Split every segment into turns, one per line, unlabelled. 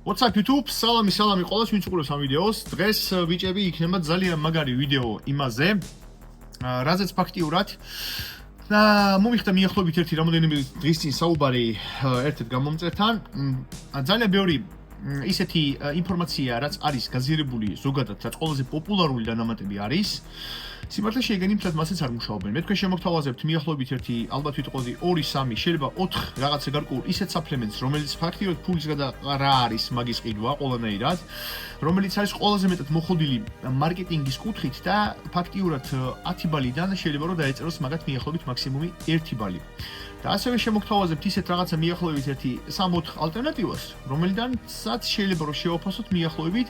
WhatsApp YouTube, სალამი ყველას ვინც უყურებს ამ ვიდეოს. დღეს ბიჭები იქნება ძალიან მაგარი ვიდეო იმაზე, რაზეც ფაქტიურად და მომიხდა მიახლოებით ერთი რამოდენიმე დღის წინ საუბარი ერთ-ერთ გამომწერთან. ძალიან ბევრი ისეთი ინფორმაცია, რაც არის გაზიარებული ზოგადად, რაც ყველაზე პოპულარული დანამატები არის. სიმართლე შეიგენი მთლად მასეც არ მუშაობენ. მე თქვენ შემოგთავაზებთ მიახლოებით ერთი, ალბათ ვიტყოდი 2-3, შეიძლება 4 რაღაცა გარკვეულ ისეთ საფლემენტს, რომელიც ფაქტიურად ფულის გადაყრა არის მაგის ყიდვა ყველანაირად, რომელიც არის ყველაზე მეტად მოხდილი მარკეტინგის კუთხით და ფაქტიურად 10 ბალიდან შეიძლება რომ დაეწეროს მაგათ მიახლოებით მაქსიმუმი 1 ბალი. და ასევე შემოგთავაზებთ ისეთ რაღაცა მიახლოებით ერთი 3-4 ალტერნატივას, რომელიდანაც შეიძლება რომ შევაფასოთ მიახლოებით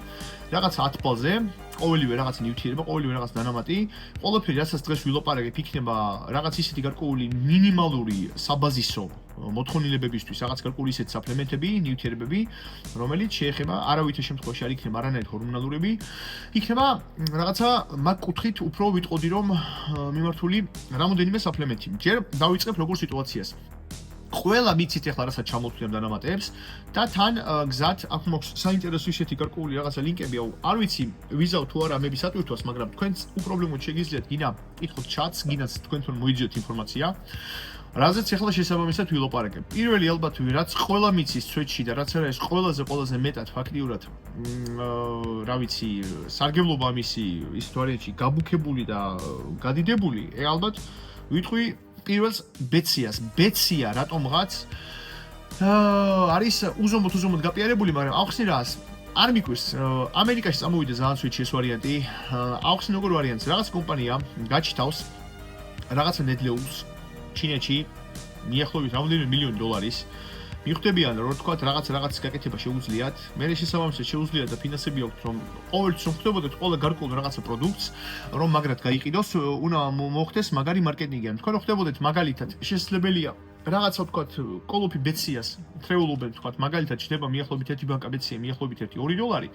რაღაც 10 ბალზე, ყოველივე რაღაც ნივთიერება, ყოველივე რაღაც დანამატი, ყველაფერი რასაც დღეს ვილაპარაკებ იქნება რაღაც ისეთი გარკვეული მინიმალური საბაზისო მოთხოვნილებებისთვის, რაღაც გარკვეული ისეთი საფლემენტები, ნივთიერებები, რომელიც შეეხება არავითარ შემთხვევაში არ იქნება არანაირი ჰორმონალურები, იქნება რაღაცა მაგ კუთხით უფრო ვიტყოდი რომ მიმართული რამოდენიმე საფლემენტი. ჯერ დავიწყებ როგორ სიტუაციას. ყველა მიცით ახლა რასაც ჩამოვთვლი ამ დანამატებს და თან გზად აქ მაქვს საინტერესო ისეთი გარკვეული რაღაცა ლინკები, არ ვიცი ვიზავ თუ არა ამების ატვირთვას, მაგრამ თქვენც უპრობლემოდ შეგიძლიათ გინდა კითხოთ ჩატს, გინდაც თქვენთან მოიძიოთ ინფორმაცია, რაზეც ახლა შესაბამისად ვილაპარაკებ. პირველი ალბათ რაც ყველა მიცის სვეტში და რაც არის ყველაზე მეტად ფაქტიურად რა ვიცი, სარგებლობა ამისი ის ვარიანტში გაბუქებული და გადიდებული, ალბათ ვიტყვი პირველს ბეციას. ბეცია რატომღაც არის უზომოდ გაპიარებული, მაგრამ ახსნი რას არ მიკვირს. ამერიკაში წამოვიდა ძალიან სვეტში ეს ვარიანტი. ახსნი როგორ ვარიანტს, რაღაც კომპანია გაჩითავს რაღაცა ნედლეულს ჩინეთში მიახლოებით რამდენიმე მილიონი დოლარის. მიხვდებიან რომ თქვათ რაღაც გაკეთება შეუძლიათ, მე შესაბამისად შეუძლიათ და ფინანსები აქვთ რომ ყოველთვის რომ ხდებოდეთ ყველა გარკვეულ რაღაცა პროდუქტს რომ მაგრად გაიყიდოს, უნდა მოხდეს მაგარი მარკეტინგი. ან თქვენ რო ხდებოდეთ მაგალითად შესაძლებელია რაღაცა თქვათ კოლოფი ბეციას ტრეულობენ თქვათ მაგალითად ჯდება მიახლოებით 1 ბანკა ბეცია მიახლოებით 1-2 დოლარი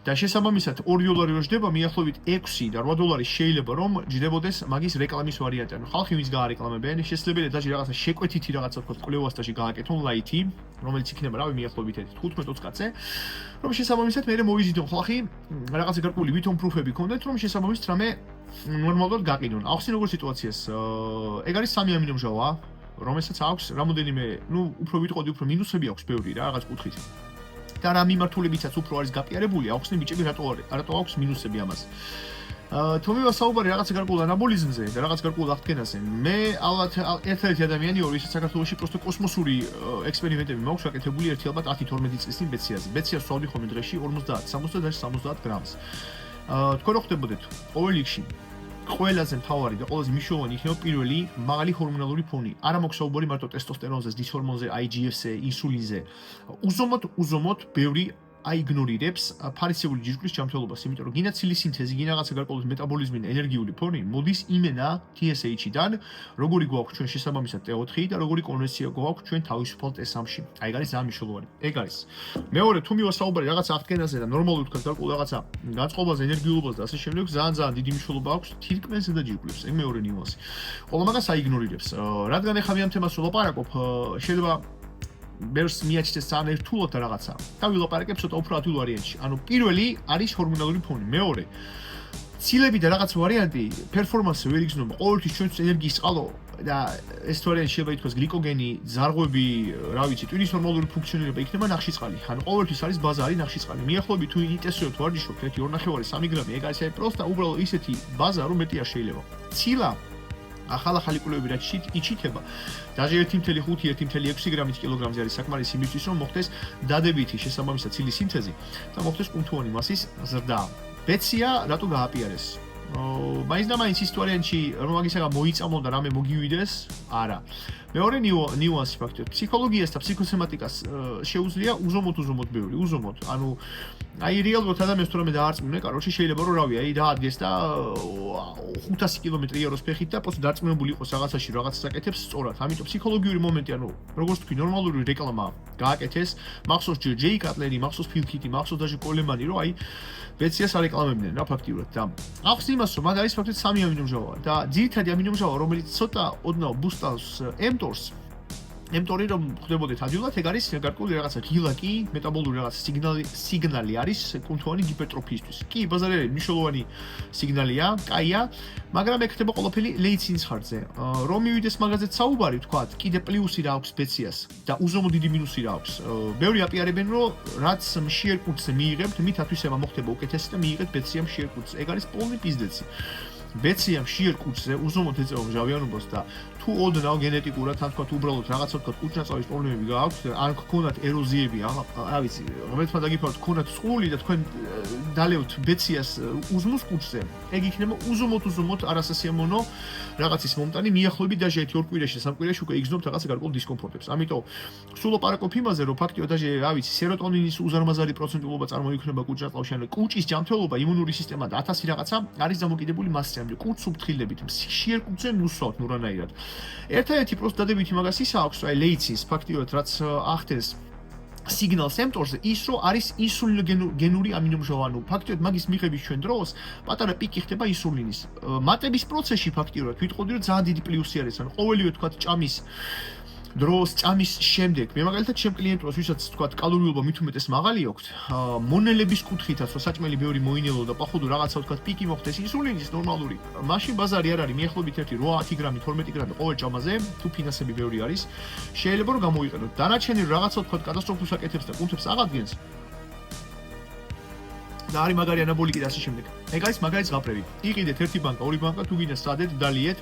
და შესაბამისად 2 დოლარი რო ჯდება მიახლოებით 6 და 8 დოლარი შეიძლება რომ ჯდებოდეს მაგის რეკლამის ვარიანტი. ანუ ხალხი ვის გაარეკლამებენ, შესაძლებელია დაჟე რაღაცა შეკვეთითი რაღაცა თქვათ კვლევასთან გააკეთონ ლაითი, რომელიც იქნება რავი მიახლოებით 15-20 კაცზე, რომ შესაბამისად მე მოვიზიდონ ხალხი რაღაცა გარკვეული ვითომ პრუფები ქონდეთ, რომ შესაბამისად რამე ნორმალურად გაყიდონ. ახსნი როგორ სიტუაციას, ეგ არის 3 ამინომჟავა, რომელსაც აქვს რამოდენიმე, უფრო ვიტყოდი, უფრო მინუსები აქვს ბევრი რა, რაღაც კუთხით. და რა მიმართულებითაც უფრო არის გაპიარებული, ახსნი ბიჭები რატო აქვს მინუსები ამას. თუ მივასაუბარი რაღაცა გარკვეულ ანაბოლიზმზე და რაღაც გარკვეულ აღდგენაზე, მე ალბათ ერთ-ერთი ადამიანი ვარ, ვისაც საქართველოში პროსტო კოსმოსური ექსპერიმენტები მაქვს გაკეთებული ერთი ალბათ 10-12 წლის წინ ბეციაზე. ბეციას ვსვავდი ხოლმე დღეში 50-70 გრამს. თქვენ რო ხდებოდეთ ყოველ რიგში ყველაზე მთავარი და ყველაზე მნიშვნელოვანი იქნება პირველი მაღალი ჰორმონალური ფონი. არა მაქვს საუბარი მარტო ტესტოსტერონზე, დისჰორმონზე, IGF-ზე, ინსულინზე. უზომოდ ბევრი აიგნორირებს ფარისეული ჯირკვლის ჯანმრთელობას, იმიტომ რომ გინდა ცილის სინთეზი, გინდა რაღაცა გარკვეული მეტაბოლიზმი და ენერგიული ფონი მოდის იმენა TSH-დან, როგორი გვაქვს ჩვენ შესაბამისად T4 და როგორი კონვენცია გვაქვს ჩვენ თავისუფალ T3-ში. აი ეს არის ძალიან მნიშვნელოვანი. ეგ არის. მეორე, თუ მივასაუბარი რაღაცა აღდგენაზე და ნორმალური თქვა გარკვეულ რაღაცა განწყობაზე, ენერგიულობაზე და ასე შემდეგ, ძალიან დიდი მნიშვნელობა აქვს თირკმელს და ჯირკვლებს. ეგ მეორე ნიუანსი. ყველა მაგას აიგნორირებს. რადგან ახლა მე ამ თემას ვლაპარაკობ, შეიძლება ბევრს მიაჩნდეს ძალიან ერთულად და რაღაცა. და ვილაპარაკებ ცოტა უფრო ადვილ ვარიანტში. ანუ პირველი არის ჰორმონალური ფონი, მეორე ცილები და რაღაც ვარიანტი პერფორმანსზე ვერ იგრძნობა. ყოველთვის ჩვენთვის ენერგიის წყალო და ეს ვარიანტი შეიძლება ითქვას გლიკოგენი, ძარღვები, რა ვიცი, ტვინის ნორმალური ფუნქციონირება იქნება ნახშირწყალი. ანუ ყოველთვის არის ბაზა არის ნახშირწყალი. მიახლოებით თუ ინტენსიურად ვარჯიშობთ 1.5-2 გრამი, ეგ არის პროსტა უბრალოდ ისეთი ბაზა რომ მეტი არ შეიძლება. ცილა ახალ კვლევები რაც იჩითება, დაჟე 1.5-1.6 გრამით კილოგრამზე არის საკმარისი იმისთვის, რომ მოხდეს დადებითი შესაბამისად ცილის სინთეზი და მოხდეს კუნთოვანი მასის ზრდა. ბეცია რატო გააპიარეს? მაინც და მაინც ის ვარიანტში რომ მაგისაგან მოიწამონ და რამე მოგივიდეს, არა. მეორე ნიუანსი ფაქტობრივად ფსიქოლოგიას და ფსიქოსემატიკას შეუძლია უზომოდ ბევრი, უზომოდ. ანუ აი რეალურად ადამიანს თუ რამე დაარწმუნე, კაროში შეიძლება რომ რავი, აი დაადგეს და 500 კილომეტრი იაროს ფეხით და პოსტ დარწმუნებული იყოს რაღაცაში, რაღაცას აკეთებს სწორად. ამიტომ ფსიქოლოგიური მომენტი, ანუ როგორც თქვი, ნორმალური რეკლამა გააკეთეს, მახსოვს ჯეი კატლერი, მახსოვს ფილ კიტი, მახსოვს დაჟე კოლემანი, რომ აი ბეციას არეკლამებდნენ რა ფაქტიურად და ახსნი იმას, რომ მაგ არის ფაქტობრივად 3 ამინომჟავა და ძირითადი ამინომჟავა, რომელიც ცოტა ოდნავ ბუსტავს mTOR-ს ემტორი რომ ხდებოდეთ ადვილად, ეგ არის გარკვეული რაღაცა ღილაკი, მეტაბოლური რაღაცა სიგნალი არის კუნთოვანი ჰიპერტროფიისთვის. კი, ბაზარიერი მნიშვნელოვანი სიგნალია, კაია, მაგრამ ეგ ხდება ყველაფერი ლეიცინის ხარჯზე. რომ მივიდეს მაგაზე საუბარი, თქვათ, კიდე პლუსი რა აქვს ბეციას და უზომო დიდი მინუსი რა აქვს. ბევრი აპიარებენ, რომ რაც მშიერ კუთხზე მიიღებთ, მით ათვისება მოხდება უკეთესი და მიიღეთ ბეცია მშიერ კუთხზე. ეგ არის პოლნი პიზდეცი. ბეცია მშიერ კუთხზე უზომოდ ეწევა მჟავიანობას და თუ ოდნავ გენეტიკურად ან თქვათ უბრალოდ რაღაცა თქვათ კუჭნაწავის პრობლემები გააქვთ, ან გქონდათ ეროზიები, რა ვიცი, ღმერთმა დაგიფაროთ, გქონდათ წყლული და თქვენ დალევთ ბეციას უზმოს კუჭზე, ეგ იქნება უზომოდ არასასიამოვნო რაღაცის მომტანი, მიახლოებით დაჟე 1 კვირაში, 3 კვირაში უკვე იგრძნობთ რაღაცა გარკვეულ დისკომფორტებს. ამიტომ სულ ლაპარაკობ იმაზე, რომ ფაქტია დაჟე, რა ვიცი, სეროტონინის უზარმაზარი პროცენტულობა წარმოიქმნება კუჭნაწავში, ან კუჭის ჯანმრთელობა, იმუნური სისტემა და 1000 რაღაცა არის დამოკიდებული მასზე. კუჭს უფრთხილებით, მშიერ კუჭზე ნუსვავთ ნურანაირად. ერთადერთი პროცენტ დადებითი მაგას ის აქვს, აი ლეიცინს ფაქტიურად რაც ახდენს სიგნალს ემტორზე ის რომ არის ინსულინოგენური ამინომჟავანო. ფაქტიურად მაგის მიღების ჩვენ დროს პატარა პიკი ხდება ინსულინის. მატების პროცესში ფაქტიურად ვიტყოდი რომ ძალიან დიდი პლუსი არის, ან ყოველივე თქვა ჭამის დროს ჭამის შემდეგ მე მაგალითად ჩემ კლიენტებს ვისაც თქვა კალორიულობა მით უმეტეს მაღალი აქვს მონელების კუთხითაც რომ საჭმელი ბევრი მოინელო და პახვდო რაღაცა თქვა პიკი მოხდეს ინსულინის ნორმალური მაშინ ბაზარი არ არის მიახლოებით 1 8 გრამი 12 გრამი ყოველ ჭამაზე თუ ფინანსები ბევრი არის შეიძლება რომ გამოიყენოთ დანარჩენი რაღაცა თქვა კატასტროფულ საკეთებს და კუნთებს აღადგენს და არის მაგარი ანაბოლიკი და ასე შემდეგ ეგ არის მაგარი ზღაპრები იყიდეთ ერთი ბანკა ორი ბანკა თუ გინდა სადეთ დალიეთ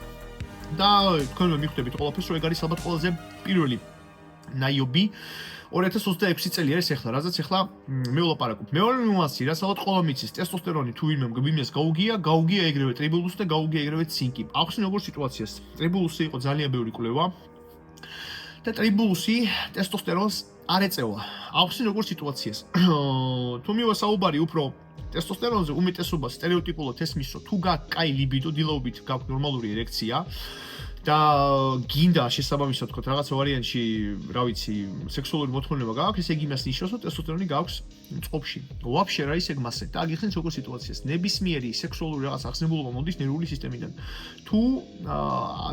და თქვენ მიხვდებით ყველაფერს რომ ეგ არის ალბათ ყველაზე პირველი ნაიობი 2026 წელი არის ახლა რაზეც ახლა მე ვლაპარაკობ მეორე ნიუანსი რაც ალბათ ყველა მიცის ტესტოსტერონი თუ ვინმეს გაუგია ეგრევე ტრიბულუსი და გაუგია ეგრევე ცინკი ახსნე როგორ სიტუაციას ტრიბულუსი იყო ძალიან ბევრი კვლევა და ტრიბულუსი ტესტოსტერონს არ ეწევა ახსნე როგორ სიტუაციას თუ მივა საუბარი უფრო ტესტოსტერონზე უმეტესობა სტერეოტიპულად ესმის რომ თუ გაქვს კაი ლიბიდო დილაობით გაქვს ნორმალური ერექცია და გინდა შესაბამისად თქო რაღაცა ვარიანტში, რა ვიცი, სექსუალური მოთხოვნილება გააქვს, ესე იგი იმას ნიშნავს, რომ ტესტოსტერონი გაქვს წყობაში. ვაფშე რა ის ეგ მასე. და აგიხსენს როგორ სიტუაციას. ნებისმიერი სექსუალური რაღაც ახსნებულობა მოდის ნერვული სისტემიდან. თუ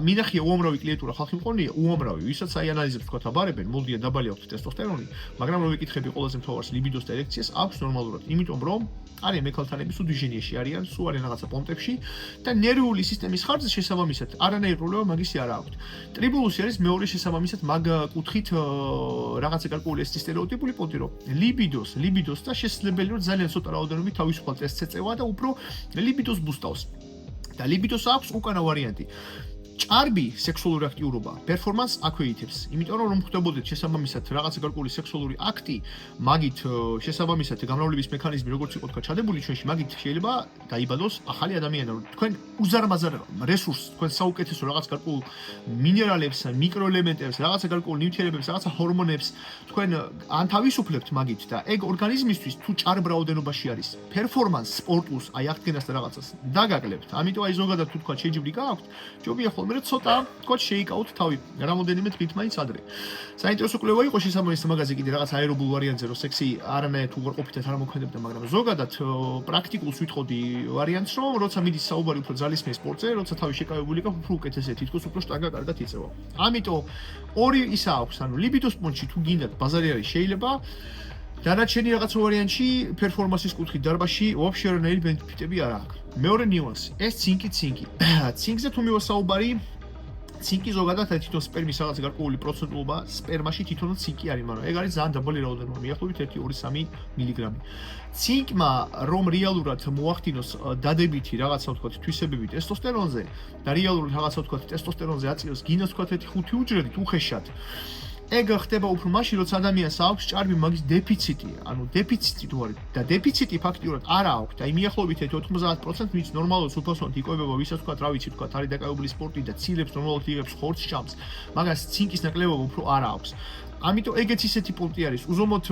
მინახია უამრავი კლიენტურა ხალხი მყოლია, უამრავი, ვისაც აი ანალიზებს თქო აბარებენ, მოდიან დაბალი აქვს ტესტოსტერონი, მაგრამ რო ვიკითხები ყველაზე მთავარს ლიბიდოს და ერექციას აქვს ნორმალურად. იმიტომ რომ არიან მექალთანები სულ დიჟენიაში არიან, სულ არიან რაღაცა პონტებში და ნერვული სისტემის ხარჯზე შესაბამისად არანაირი პრობლემა მაგისი არ აქვს. ტრიბულუსი არის მეორე შესაბამისად მაგ კუთხით რაღაცა გარკვეული სტერეოტიპული პონტი რომ ლიბიდოს და შესაძლებელი რომ ძალიან ცოტა რაოდენობით თავისუფალ ტესტს ეწევა და უფრო ლიბიდოს ბუსტავს. და ლიბიდოს აქვს უკანა ვარიანტი. ჭარბი სექსუალური აქტიურობა პერფორმანსს აქვეითებს. იმიტომ რომ ხდებოდეთ შესაბამისად რაღაცა გარკვეული სექსუალური აქტი, მაგით შესაბამისად გამრავლების მექანიზმი როგორც იყო თქვა ჩადებული ჩვენში, მაგით შეიძლება დაიბადოს ახალი ადამიანი. თქვენ უზარმაზარ რესურსს, თქვენ საუკეთესო რაღაც გარკვეულ მინერალებს, მიკროელემენტებს, რაღაცა გარკვეულ ნიუტრიენტებს, რაღაცა ჰორმონებს თქვენ ან თავისუფლებთ მაგით და ეგ ორგანიზმისთვის თუ ჭარბ რაოდენობაში არის, პერფორმანსს, სპორტულს, აი აღდგენას და რაღაცას დაგაკლებთ. ამიტომ აი ზოგადად თუ თქვა შეიძლება გააქვთ, ჯობია ხოლმე მე ცოტა თქვა შეიკავოთ თავი რამოდენიმე დღით მაინც ადრე. საინტერესო კვლევა იყო შესაბამისად მაგაზე კიდე რაღაც აერობულ ვარიანტზე რომ სექსი არანაირ უღრყოფითად არ მოქმედებდა, მაგრამ ზოგადად პრაქტიკულს ვიტყოდი ვარიანტს რომ როცა მიდის საუბარი უფრო ძალისმიერ სპორტზე, როცა თავი შეკავებული იქ უფრო უკეთესია თითქოს უფრო შტანგა კარგად იწევა. ამიტომ ორი ისა აქვს, ანუ ლიბიდოს პონჩი თუ გინდათ ბაზარი არის შეიძლება დანარჩენი რაღაც ვარიანტში პერფორმანსის კუთხით დარბაში ვაფშე არანაირი ბენეფიტები არ აქვს. მეორე ნიუანსი, ეს ცინკი. ცინკზე თუ მივა საუბარი, ცინკი ზოგადად თითონ სპერმის რაღაც გარკვეული პროცენტულობა სპერმაში თვითონ ცინკი არის, მაგრამ ეგ არის ძალიან დაბალი რაოდენობა, მიახლოებით 1-2-3 მილიგრამი. ცინკმა რომ რეალურად მოახდინოს დადებითი რაღაცა ვთქვათ თვისებები ტესტოსტერონზე და რეალურად რაღაცა ვთქვათ ტესტოსტერონზე აწიოს გინოს ვთქვათ 5 უჯრედით უხეშად ეგ ხდება უფრო მაშინ, როცა ადამიანს აქვს ჭარბი მაგის დეფიციტი, ანუ დეფიციტი თუ არის და დეფიციტი ფაქტიურად არ აქვს. აი მიახლოებით 90% ვინც ნორმალურად სუფასოდ იკვებება, ვისაც თქვა, რა ვიცი, თქვა, არის დაკავებული სპორტით და ცილებს ნორმალურად იღებს ხორცს ჭამს, მაგას ცინკის ნაკლებობა უფრო არ აქვს. ამიტომ ეგეც ისეთი პუნქტი არის, უზომოდ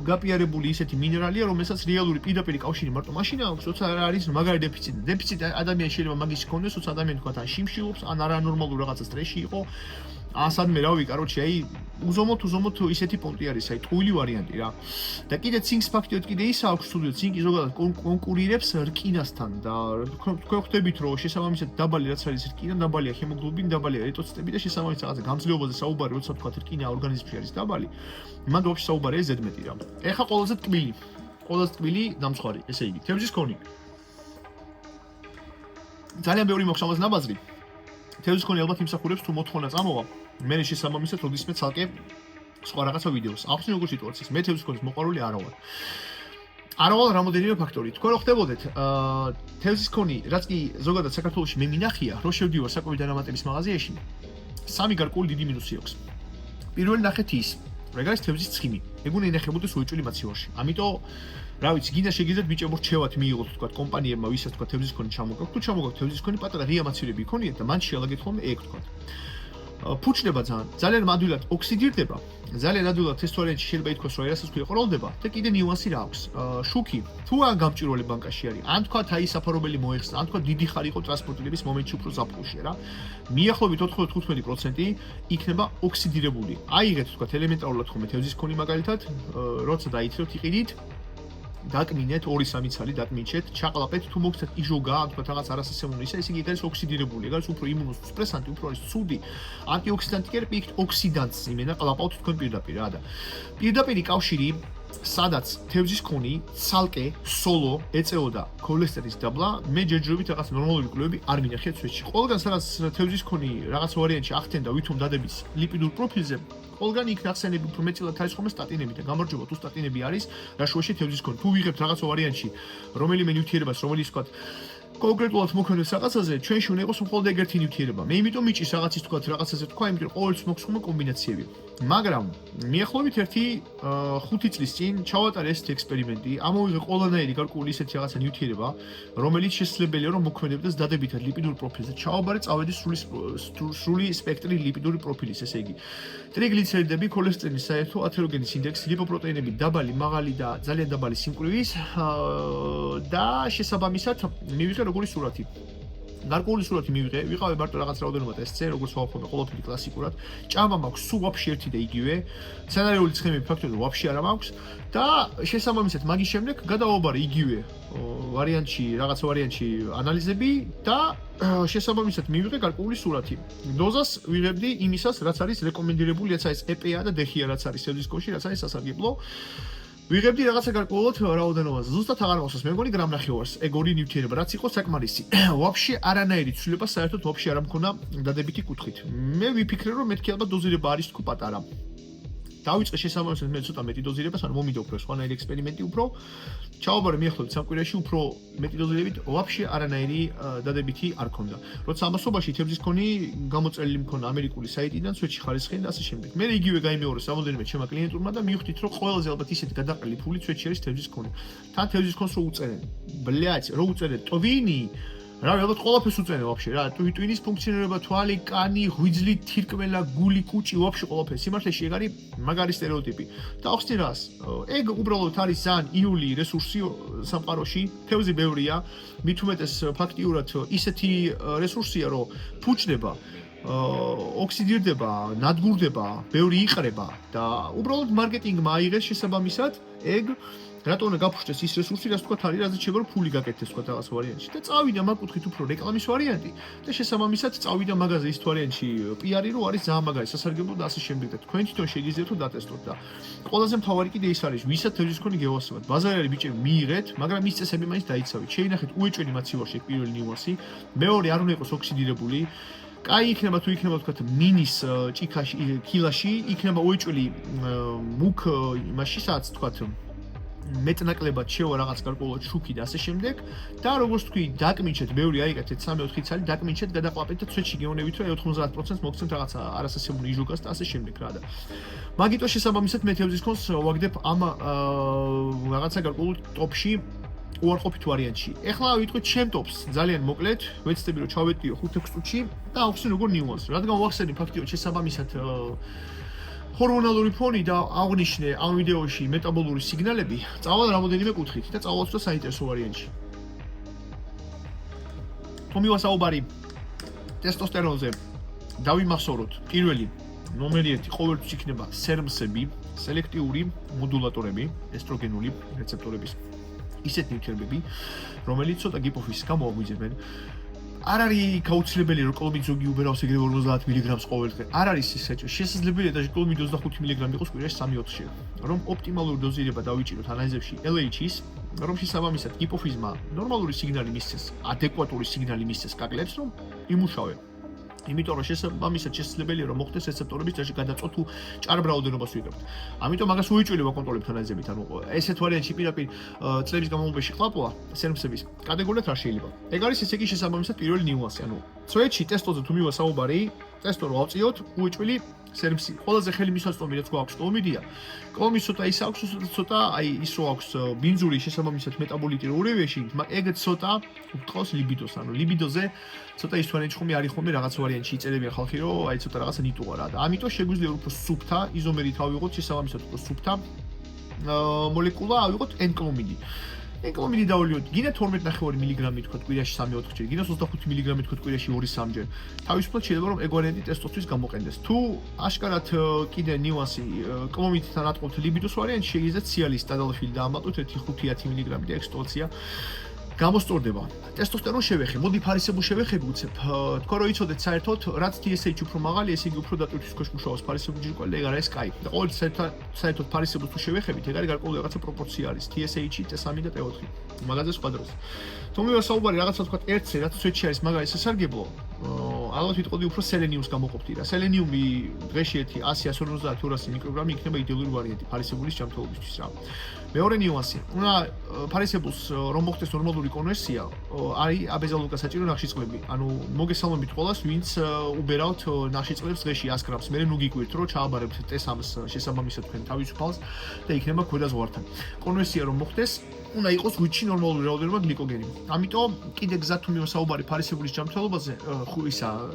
გაპიარებული ისეთი მინერალია, რომელსაც რეალური პირდაპირი კავშირი მარტო მაშინ აქვს, როცა არის მაგარი დეფიციტი. დეფიციტი ადამიანს შეიძლება მაგის ჰქონდეს, როცა ადამიანი თქვა, ან შიმშილობს, ან არანორმალურ რაღაცა სტრესში იყო. ასადმე რავი, короче, აი უზომოთ ისეთი პონტი არის, აი ტყუილი ვარიანტი რა. და კიდე ცინკს ფაქტიოდ კიდე ის აქვს თუნდაც ცინკი ზოგადად კონკურირებს რკინასთან და თქვენ ხვდებით რომ შესაბამისად დაბალი რაც არის რკინა, დაბალია ჰემოგლობინი, დაბალია ერიტროციტები და შესაბამისად რაღაცა გამძლეობაზე საუბარი, როცა თქვა რკინა ორგანიზმში არის დაბალი, მან ვაფშე საუბარია ზედმეტი რა. ეხა ყველაზე ტკბილი დამცხვარი, ესე იგი, თევზის კონი. ძალიან ბევრი მოხს ამას ნაბაზრი. თევზის კონი ალბათ იმსახურებს თუ მოთხოვნა წამოვა. მე შესაბამისად როდისმე ცალკე სხვა რაღაცა ვიდეოს. ახსნი როგორ სიტუაციის. მე თევზის კონის მოყვარული არა ვარ. არა ვარ რამოდენიმე ფაქტორი. თქვენ რო ხდებოდეთ, თევზის კონი, რაც კი ზოგადად საქართველოში მე მინახია, რო შევდივარ საკვები დანამატების მაღაზიაში, სამი გარკვეული დიდი მინუსი აქვს. პირველი ნახეთ ის, ეგ არის თევზის ცხიმი. ეგ უნდა ინახებოდეს უეჭველი მაცივარში. ამიტომ რა ვიცი, გინდა შეგიძლიათ ბიჭებო რჩევათ მიიღოთ თქვა კომპანიებმა, ვისაც თქვა თევზის კონი ჩამოგაქვთ, თუ ჩამოგაქვთ თევზის კონი პატარა ღია მაცივარები იქონიათ და მან შეალაგეთ ხოლმე ეგ თქვა. ფუჩდება ძალიან ადვილად ოქსიდირდება, ძალიან ადვილად ეს ვარიანტი შეიძლება ითქვას, რომ ერასაც თუ ეყროლდება და კიდე ნიუანსი რა აქვს. შუქი, თუ ან გამჭვირვალე ბანკაში არის, ან თქვა აი საფარობელი მოეხსნა, ან თქვა დიდი ხარ იყო ტრანსპორტირების მომენტში უფრო ზაფხულშია რა. მიახლოებით 95% იქნება ოქსიდირებული. აიღეთ თქვა ელემენტარულად ხოლმე თევზის კონი მაგალითად, როცა დაითრევთ იყიდით დაკმინეთ 2-3 ცალი დაკმინჩეთ, ჩაყლაპეთ, თუ მოგცეთ იჟოგა, ან თქვა რაღაც არასასიამოვნო ისა, ეს იგი არის ოქსიდირებული, ეგ არის უფრო იმუნოსუპრესანტი, უფრო არის ცუდი. ანტიოქსიდანტი კი არა, იქით ოქსიდანტს იმენა ყლაპავთ თქვენ პირდაპირ რა და. პირდაპირი კავშირი, სადაც თევზის კონი ცალკე სოლო ეწეოდა ქოლესტერინის დაბლა, მე ჯერჯერობით რაღაც ნორმალური კვლევები არ მინახია ცვეთში. ყველგან სადაც თევზის კონი რაღაც ვარიანტში ახდენდა ვითომ დადების ლიპიდურ პროფილზე, ყველგან იქ ნახსენები უფრო მეტწილად არის ხოლმე სტატინები და გამარჯობა თუ სტატინები არის რა შუაში თევზის კონი. თუ ვიღებთ რაღაც ვარიანტში რომელიმე ნივთიერებას, რომელიც ვთქვათ კონკრეტულად მოქმედებს რაღაცაზე, ჩვენში უნდა იყოს მხოლოდ ეგერთი ნივთიერება. მე იმიტომ მიჭის რაღაცის თქვათ რაღაცაზე თქვა, იმიტომ რომ ყოველთვის მოქვს ხოლმე კომბინაციები. მაგრამ მიახლოებით 5 წლის წინ ჩავატარე ესეთი ექსპერიმენტი, ამოვიღე ყველანაირი გარკვეული ისეთი რაღაცა ნივთიერება, რომელიც შესაძლებელია რომ მოქმედებდეს დადებითად ლიპიდურ პროფილზე. ჩავაბარე, წავედი სრული სპექტრი ლიპიდური პროფილის, ესე იგი. ტრიგლიცერიდები, ქოლესტერინის საერთო ათეროგენის ინდექსი, ლიპოპროტეინები დაბალი, მაღალი და ძალიან დაბალი სიმკვრივის და შესაბამისად მივიღე როგორი სურათი. გარკვეული სურათი მივიღე, ვიყავი მარტო რაღაც რაოდენობა SC, როგორც ვახობ ყველაფერი კლასიკურად. ჭამა მაქვს სულ ვაფშე ერთი და იგივე. სცენარიული ცხიმები ფაქტობრივად ვაფშე არა მაქვს და შესაბამისად მაგის შემდეგ გადავაბარე იგივე ვარიანტში ანალიზები და შესაბამისად მივიღე გარკვეული სურათი. დოზას ვიღებდი იმისას, რაც არის რეკომენდირებული, რაც არის EPA და DHEA, რაც არის თევზის კონში, რაც არის სასარგებლო. ვიღებდი რაღაცა გარკვეულად რაოდენობაზე. ზუსტად აღარ მახსოვს, მე მგონი გრამნახევარს, ეგ ორი ნივთიერება, რაც იყო საკმარისი. ვაფშე არანაირი ცვლილება საერთოდ ვაფშე არ მქონა დადებითი კუთხით. მე ვიფიქრე, რომ მეთქი ალბათ დოზირება არის თუ პატარა. დავიწყე შესაბამისად მე ცოტა მეტი დოზირებას, ანუ მომიდა უფრო სხვანაირი ექსპერიმენტი უფრო. ჩავაბარე მიახლოებით სამკვირვაში უფრო მეტი დოზირებით, ვაფშე არანაირი დადებითი არ ქონდა. როცა ამასობაში თევზის კონი გამოწერილი მქონა ამერიკული საიტიდან, სვეტში ხარისხიან და ასე შემდეგ. მე იგივე გაიმეორეს რამოდენიმე ჩემმა კლიენტურმა და მივხვდით, რომ ყველაზე ალბათ ისეთი გადაყრილი ფული სვეტში არის თევზის კონი. თან თევზის კონს რო უწერენ. ბლეაც, რო უწერენ ტვინი რა ალბათ ყველაფერს უწენე ვაფშე რა ტვინის ფუნქციონირება თვალი კანი ღვიძლი თირკმელა გული კუჭი ვაფშე ყველაფერი სიმართლეში ეგ არის მაგარი სტერეოტიპი და ახსნი რას ეგ უბრალოდ არის ძალიან იული რესურსი სამყაროში თევზი ბევრია მით უმეტეს ფაქტიურად ისეთი რესურსია რომ ფუჭდება ოქსიდირდება ნადგურდება ბევრი იყრება და უბრალოდ მარკეტინგმა აიღეს შესაბამისად ეგ რატო უნდა გაფუჭდეს ის რესურსი, რაც თქვა არის, რაც შეიძლება ფული გაკეთდეს თქვა რაღაც ვარიანტში და წავიდა მაგ კუთხით უფრო რეკლამის ვარიანტი და შესაბამისად წავიდა მაგაზე ის ვარიანტში პიარი რო არის ძალიან მაგარი სასარგებლო და ასე შემდეგ და თქვენ თვითონ შეგიძლიათ რომ დატესტოთ და ყველაზე მთავარი კიდე ის არის ვისაც თევზის კონი გევასებათ ბაზარიერი ბიჭები მიიღეთ მაგრამ ის წესები მაინც დაიცავით შეინახეთ უეჭველი მაცივარში პირველი ნიუანსი მეორე არ უნდა იყოს ოქსიდირებული კაი იქნება თუ იქნება თქვა მინის ჭიქაში კილაში იქნება უეჭველი მუქ იმაში სადაც თქვა მეტნაკლებად შევა რაღაც გარკვეულად შუქი და ასე შემდეგ და როგორც თქვი დაკმინჩეთ ბევრი აიგეთ 3-4 ცალი დაკმინჩეთ გადაყვაპეთ და ცვეთში გეონებით რომ 90% მოგცემთ რაღაცა არასასიამოვნო იჟოგას და ასე შემდეგ რა და მაგიტო შესაბამისად მე თევზის კონს ვაგდებ ამ რაღაცა გარკვეულ ტოპში უარყოფით ვარიანტში. ეხლა ვიტყვით ჩემ ტოპს ძალიან მოკლედ ვეცდები რომ ჩავეტიო 5-6 წუთში და ახსნი როგორ ნიუანსი რადგან ვახსენე ფაქტიურად შესაბამისად ჰორმონალური ფონი და აღნიშნე ამ ვიდეოში მეტაბოლური სიგნალები წავალ რამოდენიმე კუთხით და წავალ ცოტა საინტერესო ვარიანტში. თუ მივასაუბარი ტესტოსტერონზე დავიმახსოვროთ პირველი ნომერი 1 ყოველთვის იქნება სერმსები, სელექტიური მოდულატორები, ესტროგენული რეცეპტორების ისეთ ნივთიერებები, რომელიც ცოტა გიპოფიზის გამო აგვიძებენ. არ არის გაუცილებელი რომ კლომიდ ზოგი უბერავს ეგრევე 50 მგ-ს ყოველდღე. არ არის ის საჭირო. შესაძლებელია და კლომიდ 25 მგ იყოს კვირაში 3-4-ში. რომ ოპტიმალური დოზირება დავიჭიროთ ანალიზებში LH-ის, რომ შესაბამისად გიპოფიზმა ნორმალური სიგნალი მისცეს, ადეკვატური სიგნალი მისცეს კაკლებს, რომ იმუშავე. იმიტომ რომ შესაბამისად შესაძლებელია რომ მოხდეს რეცეპტორების დაჟე გადაწყვეტ თუ ჭარბ რაოდენობას ვიღებთ. ამიტომ მაგას უიჭველი ვაკონტროლებთ ანალიზებით. ანუ ესეთ ვარიანტში პირდაპირ წლების განმავლობაში ყლაპოა სერმსების კატეგორიად არ შეიძლება. ეგ არის ესე იგი შესაბამისად პირველი ნიუანსი. ანუ სვეტში ტესტოზე თუ მივა საუბარი, ტესტო რო ავწიოთ, უიჭველი სერმსი. ყველაზე ხელი მისაწვდომი რაც გვაქვს კლომიდია. კლომი ცოტა ის აქვს, ცოტა აი ის რო აქვს ბინძური შესაბამისად მეტაბოლიტი რო ურევიაში, ეგ ცოტა უბრალოდ ლიბიდოს, ანუ ლიბიდოზე ცოტა ის ვარიანტი ხომ არის ხომ რაღაც ვარიანტში იწერებიან ხალხი რომ აი ცოტა რაღაცა ნიტუა რა და ამიტომ შეგვიძლია უფრო სუფთა იზომერი თავიღოთ შესაბამისად უფრო სუფთა მოლეკულა ავიღოთ N-კლომიდი. N-კლომიდი დავლიოთ გინდა 12.5 მგ თქვა კვირაში 3-4 ჯერ, გინდა 25 მგ თქვა კვირაში 2-3 ჯერ. თავისუფლად შეიძლება რომ ეგ ვარიანტი ტესტოსთვის გამოყენდეს. თუ აშკარად კიდე ნიუანსი კლომიდთან ატყობთ ლიბიდოს ვარიანტში, შეიძლება ციალის სტადალფილი დაამატოთ 1.5 მგ და ეგ სიტუაცია გამოსწორდება. ტესტოსტერონ შევეხე, მოდი ფარისებულ შევეხები უცებ. თქვა რომ იცოდეთ საერთოდ, რაც TSH უფრო მაღალი, ესე იგი უფრო დატვირთვის ქვეშ მუშაობს ფარისებულ ჯირკვალი და ეგ არის კაი. და ყოველთვის საერთოდ ფარისებულს თუ შევეხებით, ეგ არის გარკვეული რაღაცა პროპორცია არის TSH, T3 და T4. მაგაზე სხვა დროს. თუ მივა საუბარი რაღაცა თქვა ერთზე, რაც სვეტში არის მაგარი სასარგებლო, ალბათ ვიტყოდი უფრო სელენიუმს გამოყოფდი რა. სელენიუმი დღეში 100-150-200 მიკროგრამი იქნება იდეალური ვარიანტი ფარისებულის ჯანმრთელობისთვის რა. მეორე ნიუანსი, უნდა ფარისებულს რომ მოხდეს ნორმალური კონვერსია, არის აბეზალუკა საჭირო ნახშირწყლები. ანუ მოგესალმებით ყველას, ვინც უბერავთ ნახშირწყლებს დღეში 100 გრამს. მე ნუ გიკვირთ რომ ჩააბარებთ T3-ს შესაბამისად თქვენ თავისუფალს და იქნება ქვედა ზღვართან. კონვერსია რომ მოხდეს, უნდა იყოს ღვიძლში ნორმალური რაოდენობა გლიკოგენი. ამიტომ კიდე გზად თუ მივა საუბარი ფარისებულის ჯანმრთელობაზე,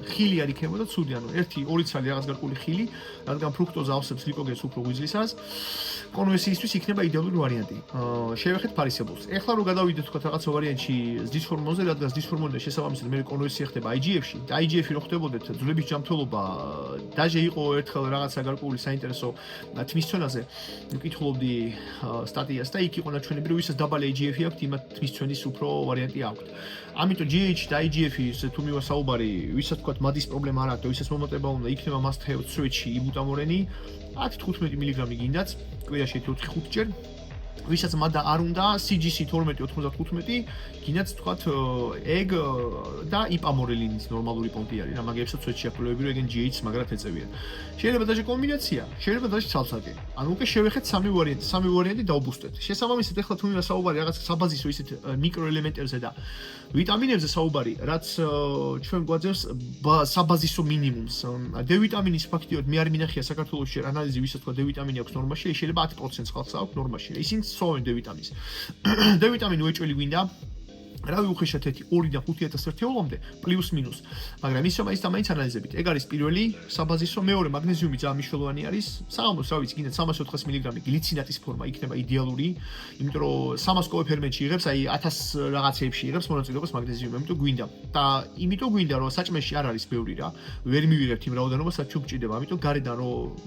ხილი არ იქნებოდა ცუდი, ანუ 1-2 ცალი რაღაც გარკვეული ხილი, რადგან ფრუქტოზა ავსებს გლიკოგენს უფრო ღვიძლისას. კონვერსიისთვის იქნება იდეალური ვარიანტი. შევეხეთ ფარისებულს. ეხლა რომ გადავიდეთ თქვა რაღაცა ვარიანტში ზის ჰორმონზე, რადგან ზის ჰორმონზე შესაბამისად მე კონვერსია ხდება IGF-ში და IGF-ი რო ხდებოდეთ ძვლების ჯანმრთელობა დაჟე იყო ერთხელ რაღაცა გარკვეული საინტერესო თმისცვენაზე ვკითხულობდი სტატიას და იქ იყო ნაჩვენები რომ ვისაც დაბალი IGF-ი აქვს, იმათ თმისცვენის უფრო ვარიანტი აქვს. ამიტომ GH და IGF-ის თუ მივა საუბარი, ვისაც თქვა მადის პრობლემა არ აქვს და ვისაც მომატება უნდა იქნება must have სვეტში იბუტამორენი 10-15 მგ გინდაც კვირაში 4-5 ჯერ. ვისაც მადა არ უნდა CGC 12-95 გინდაც თქვათ ეგ და იპამორელინის ნორმალური პონტი არის რა მაგებსაც სვეტში აკვლევები რომ ეგენ GH-ს მაგრად ეწევიან. შეიძლება დაჟე კომბინაცია, შეიძლება დაჟე ცალსაკე. ანუ უკვე შევეხეთ სამი ვარიანტი დავბუსტეთ. შესაბამისად ეხლა თუ მივა საუბარი რაღაც საბაზისო ისეთ მიკროელემენტებზე და ვიტამინებზე საუბარი, რაც ჩვენ გვაძლევს საბაზისო მინიმუმს. D ვიტამინის ფაქტიურად მე არ მინახია საქართველოში ანალიზი, ვისაც თქვა D ვიტამინი აქვს ნორმაში, შეიძლება 10% ხალხს აქვს ნორმაში. ისინი სვავენ D ვიტამინს. D ვიტამინი უეჭველი გვინდა რავი უხეშად 2-დან 5000 ერთეულამდე პლუს მინუს. მაგრამ ის მაინც ანალიზებით. ეგ არის პირველი საბაზისო, მეორე მაგნეზიუმი ძალიან მნიშვნელოვანი არის. საღამოს რა ვიცი, გინდა 300-400 მგ გლიცინატის ფორმა იქნება იდეალური, იმიტომ რომ 300 კოეფერმენტში იღებს, აი 1000 რაღაცეებში იღებს მონაწილეობას მაგნეზიუმი, ამიტომ გვინდა. და იმიტომ გვინდა რომ საჭმეში არ არის ბევრი რა. ვერ მივიღებთ იმ რაოდენობას, რაც ჩვენ გჭირდება, ამიტომ გარედან რომ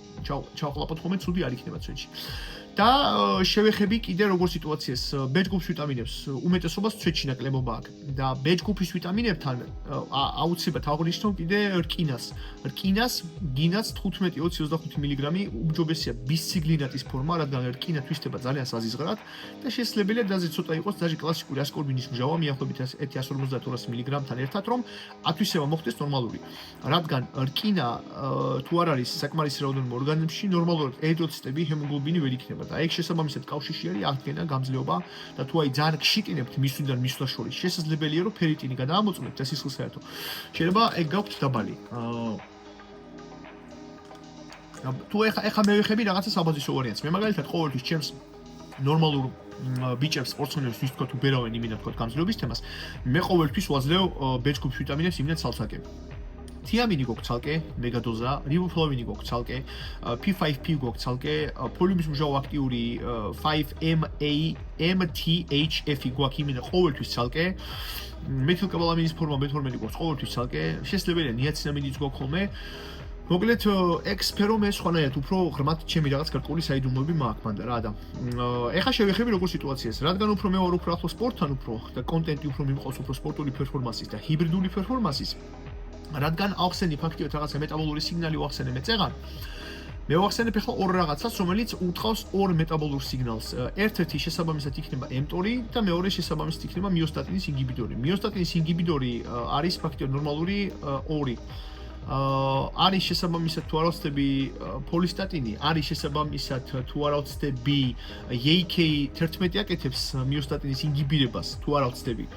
ჩავყლაპოთ ხოლმე ცუდი არ იქნება წვენში. და შევეხები კიდე როგორ სიტუაციას B-ჯგუფის ვიტამინებს უმეტესობას ცვეთში ნაკლებობა აქვს და B-ჯგუფის ვიტამინებთან აუცილებლად აღნიშნო კიდე რკინას გინაც 15-20-25 მგ უმჯობესია ბისციგლინატის ფორმა, რადგან რკინა თვისდება ძალიან საზიზღრად და შესაძლებელია დაზე ცოტა იყოს დაზე კლასიკური ასკორბინის მჟავა მიახლოებით 150-200 მგ-თან ერთად რომ ათვისება მოხდეს ნორმალური, რადგან რკინა თუ არ არის საკმარისი რაოდენობა ორგანიზმში ნორმალურად ერითროციტები ჰემოგლობინი ვერ იქნება და ეგ შესაბამისად კავშირში არის აღდგენა, გამძლეობა და თუ აი ძალიან გშიტინებთ მისვლიდან მისვლა შორის, შესაძლებელია რომ ფერიტინი გადაამოწმოთ და სისხლის საერთო. შეიძლება ეგ გაქვთ დაბალი. თუ ეხა მევეხები რაღაცა საბაზისო ვარიანტს. მე მაგალითად ყოველთვის ჩემს ნორმალურ ბიჭებს სპორტსმენებს ვის თქვა უბერავენ იმენა თქვა გამძლეობის თემას. მე ყოველთვის ვაძლევ B-ჯგუფის ვიტამინებს იმენა ცალსაკე. თიამინი გვაქვს ცალკე, მეგადოზა, რიბოფლავინი გვაქვს ცალკე, P5P გვაქვს ცალკე, პოლიუმის მჟავა აქტიური 5-MAMTHF-ი გვაქვს იმენა ყოველთვის ცალკე, მეთილკობალამინის ფორმა B12 გვაქვს ყოველთვის ცალკე, შესაძლებელია ნიაცინამინიც გვაქვს ხოლმე. მოკლედ ეგ სფერო მე სხვანაირად უფრო ღრმად ჩემი რაღაც გარკვეული საიდუმლოები მაქვს მანდა რა და ეხლა შევეხები როგორ სიტუაციას რადგან უფრო მე ვარ უფრო ახლო სპორტთან უფრო და კონტენტი უფრო მიმყავს უფრო სპორტული პერფორმანსის და ჰიბრიდული პერფორმანსის რადგან ახსენი ფაქტიურად რაღაცა მეტაბოლური სიგნალი ვახსენე მე წეღან მე ვახსენებ ახლა ორ რაღაცას რომელიც უთყავს ორ მეტაბოლურ სიგნალს ერთ-ერთი შესაბამისად იქნება mTOR და მეორე შესაბამისად იქნება მიოსტატინის ინჰიბიტორი მიოსტატინის ინჰიბიტორი არის ფაქტიურად ნორმალური 2 არის შესაბამისად თუ არ ვცდები პოლისტატინი არის შესაბამისად თუ არ ვცდები AK11 აკეთებს მიოსტატინის ინჰიბირებას თუ არ ვცდები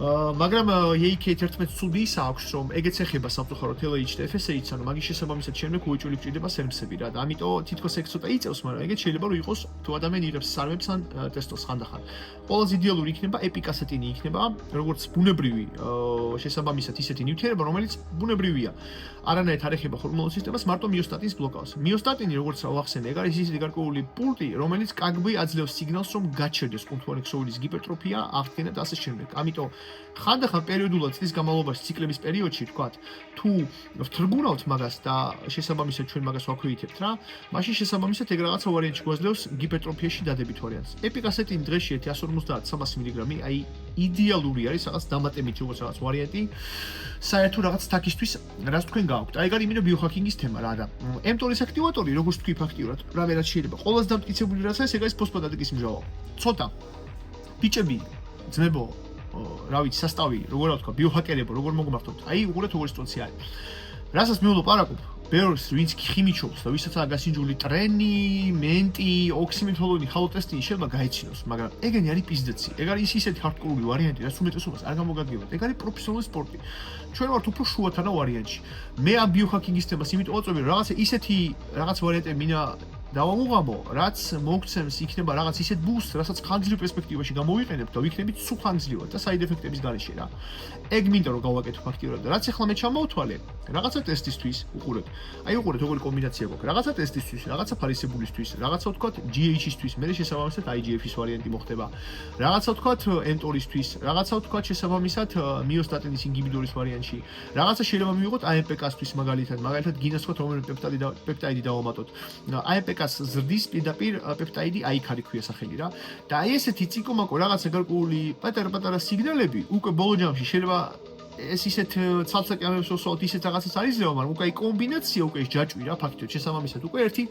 მაგრამ AK11 ცუდი ის აქვს რომ ეგეც ეხება სამწუხაროდ LH და FSH-ს ანუ მაგის შესაბამისად შემდეგ უეჭველი ჭირდება სერმსები რა და ამიტომ თითქოს ეგ ცოტა იწევს მაგრამ ეგეც შეიძლება რომ იყოს თუ ადამიანი იღებს სარმებს ან ტესტოს ხანდახან ყველაზე იდეალური იქნება ეპიკასეტინი იქნება როგორც ბუნებრივი შესაბამისად ისეთი ნივთიერება რომელიც ბუნებრივია არანაირად არ ეხება ჰორმონულ სისტემას მარტო მიოსტატინს ბლოკავს მიოსტატინი როგორც ვახსენე ეგ არის ისეთი გარკვეული პულტი რომელიც კაგბი აძლევს სიგნალს რომ გაჩერდეს კუნთოვანი ქსოვილის გიპერტროფია აღდგენა და ასე შემდეგ ამიტომ ხანდახან პერიოდულად წლის განმავლობაში ციკლების პერიოდში თქვათ თუ ვთრგუნავთ მაგას და შესაბამისად ჩვენ მაგას ვაქვეითებთ რა მაშინ შესაბამისად ეგ რაღაცა ვარიანტი გვაძლევს გიპერტროფიაში დადებით ვარიანტს ეპიკასეტინი დღეში 150-300 მგ აი იდეალური არის რაღაც დამატებით როგორც რაღაც ვარიანტი საერთო რაღაც თაკისთვის რაც თქვენ გააქვთ აი ეგ არის იმენა ბიოჰაკინგის თემა რა და mTOR-ის აქტივატორი როგორც თქვი ფაქტიურად რა შეიძლება ყველაზე დამტკიცებული რაც არის ეგ არის ფოსფოდადიკის მჟავა ცოტა ბიჭები ძმებო რა ვიცი სასტავი როგორ ვთქვა ბიოჰაკერებო როგორ მოგმართობთ აი უყურეთ როგორი სიტუაცია არის რასაც მე ვლაპარაკობ ბევრს ვინც ქიმიჩობს და ვისაც აგასინჯული ტრენი მენტი ოქსიმეთოლონი ხალოტესტინი შეიძლება გაეჩინოს მაგრამ ეგენი არის პიზდეცი ეგ არის ისეთი ჰარდკორული ვარიანტი რაც უმეტესობას არ გამოგაგებათ ეგ არის პროფესიონალური სპორტი ჩვენ ვართ უფრო შუათანა ვარიანტში მე ამ ბიოჰაკინგის თემას იმიტომ ვაწვევი რაღაცა ისეთი რაღაც ვარიანტები მინდა დავამუღამო, რაც მოგცემს იქნება რაღაც ისეთ ბუსტს, რასაც ხანგრძლივ პერსპექტივაში გამოვიყენებთ და ვიქნებით სულ ხანგრძლივად და საიდ ეფექტების გარეშე რა. ეგ მინდა რომ გავაკეთო ფაქტიურად. რაც ახლა მე ჩამოვთვალე, რაღაცა ტესტისთვის, უყურეთ. აი უყურეთ როგორი კომბინაცია გვაქვს. რაღაცა ტესტისთვის, რაღაცა ფარისებულისთვის, რაღაცა ვთქვათ GH-ისთვის, მე შესაბამისად IGF-ის ვარიანტი მოხდება. რაღაცა ვთქვათ mTOR-ისთვის, რაღაცა ვთქვათ შესაბამისად მიოსტატინის ინჰიბიტორის ვარიანტში. რაღაცა შეიძლება მივიღოთ AMPK-სთვის მაგალითად გინას ვთქვათ რომელი პეპტაიდი დავამატოთ. AMPK-ს ზრდის პირდაპირ პეპტაიდი აიქარი ქვია სახელი რა. და აი ესეთი ციკომაკო რაღაცა გარკვეული პატარა სიგნალები უკვე ბოლო ჯამში შეიძლება ეს ისეთ ცალსაკი ამებს ვსვათ ისეთ რაღაცას არის ზეო, მაგრამ უკვე აი კომბინაცია უკვე ის ჯაჭვი რა ფაქტობრივად შესაბამისად უკვე ერთი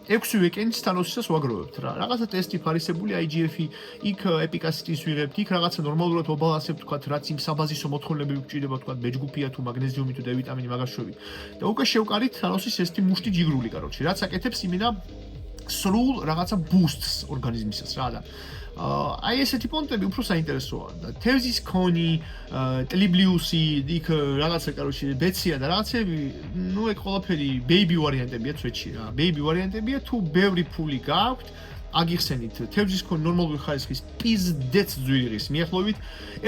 6 ვიკენდს თანოსისას ვაგროვებთ რა. რაღაცა ტესტი ფარისებული IGF-ი, იქ ეპიკასიტის ვიღებთ, იქ რაღაცა ნორმალურად ვაბალანსებთ თქვათ, რაც იმ საბაზისო მოთხოვნებები გვჭირდება თქვათ, ბეჯგუფია თუ მაგნეზიუმი თუ D-ვიტამინი მაგას შევით. და უკვე შევკარით თანოსის ესეთი მუშტი ჯიგრული კაროჩი, რაც აკეთებს იმენა სრულ რაღაცა ბუსტს ორგანიზმისას რა და აი ესეთი პონტები უფრო საინტერესოა და თევზის კონი, ტლიბლიუსი, იქ რაღაცა კაროჩი ბეცია და რაღაცები, ნუ ეგ ყველაფერი ბეიბი ვარიანტებია წვეთში რა. ბეიბი ვარიანტებია თუ ბევრი ფული გააქვთ აგიხსენით თევზის კონი ნორმალური ხარისხის პიზდეც ძვირიღის მიახლოებით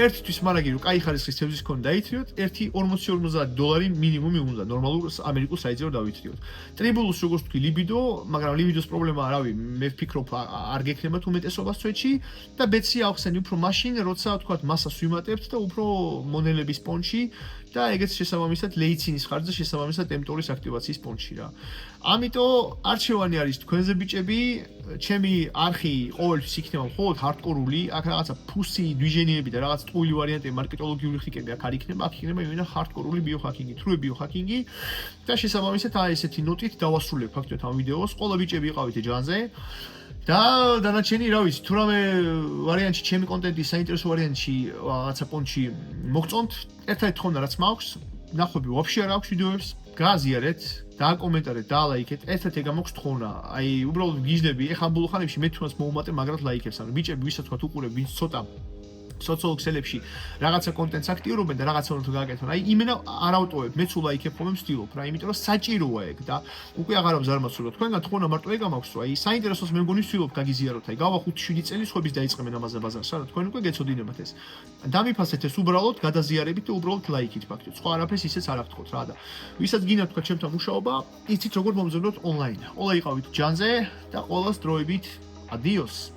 ერთთვის მარაგი რომ კაი ხარისხის თევზის კონი დაითრიოთ $1.50 მინიმუმი უნდა ნორმალურ ამერიკულ საიტზე რომ დავითრიოთ ტრიბულუს როგორც თქვი ლიბიდო მაგრამ ლიბიდოს პრობლემა არავი მე ვფიქრობ არ გექნებათ უმეტესობას წვეთში და ბეცი ახსენი უფრო მაშინ როცა თქვათ მასას ვიმატებთ და უფრო მონელების პონჩი და ეგეც შესაბამისად ლეიცინის ხარჯზე შესაბამისად mTOR-ის აქტივაციის პონჩი რა. ამიტომ არჩევანი არის თქვენზე ბიჭები, ჩემი არხი ყოველთვის იქნება მხოლოდ ჰარდკორული, აქ რაღაცა ფუსი დვიჟენიები და რაღაც ტყუილი ვარიანტები, მარკეტოლოგიური ხიკები აქ არ იქნება, აქ იქნება იმენა ჰარდკორული ბიოჰაკინგი, true ბიოჰაკინგი და შესაბამისად აი ესეთი ნოტით დავასრულებ ფაქტობრივად ამ ვიდეოს. ყველა ბიჭები იყავით ჯანზე. და დანარჩენი რა ვიცი, თუ რამე ვარიანტში ჩემი კონტენტი საინტერესო ვარიანტში რაღაცა პონჩი მოგწონთ, ერთად თხოვნა რაც მაქვს, ნახვები ვაფშე არ აქვს ვიდეოებს, გააზიარეთ, დააკომენტარეთ, დაალაიქეთ, ერთად ეგ მაქვს თხოვნა. აი, უბრალოდ გიждები, ეხლა ბოლო ხანებში მე თუნდაც მოუმატე მაგრად ლაიქებს, ანუ ბიჭები ვისაც თქვა უყურებ, ვინც ცოტა სოციალურ ქსელებში რაღაცა კონტენტს აქტიურობენ და რაღაცა უნდა გააკეთონ. აი იმენა არ ავტოვებ, მეც ულაიქებ ხოლმე ვცდილობ რა, იმიტომ რომ საჭიროა ეგ და უკვე აღარავ ზარმაცულობ. თქვენგან თხოვნა მარტო ეგ მაქვს, რომ აი საინტერესოს მე მგონი ვცდილობ გაგიზიაროთ. აი გავა 5-7 წელი სხვების დაიწყებენ ამაზე ბაზარს, რა თქვენ უკვე გეცოდინებათ ეს. დამიფასეთ ეს უბრალოდ გადაზიარებით და უბრალოდ ლაიქით ფაქტობრივად. სხვა არაფერს ისეც არ აღთხოვთ რა და ვისაც გინდათ თქვა ჩემთან მუშაობა, იცით როგორ მომზადოთ ონლაინ. ყველა იყავით ჯანზე და ყველას დროებით. Adiós.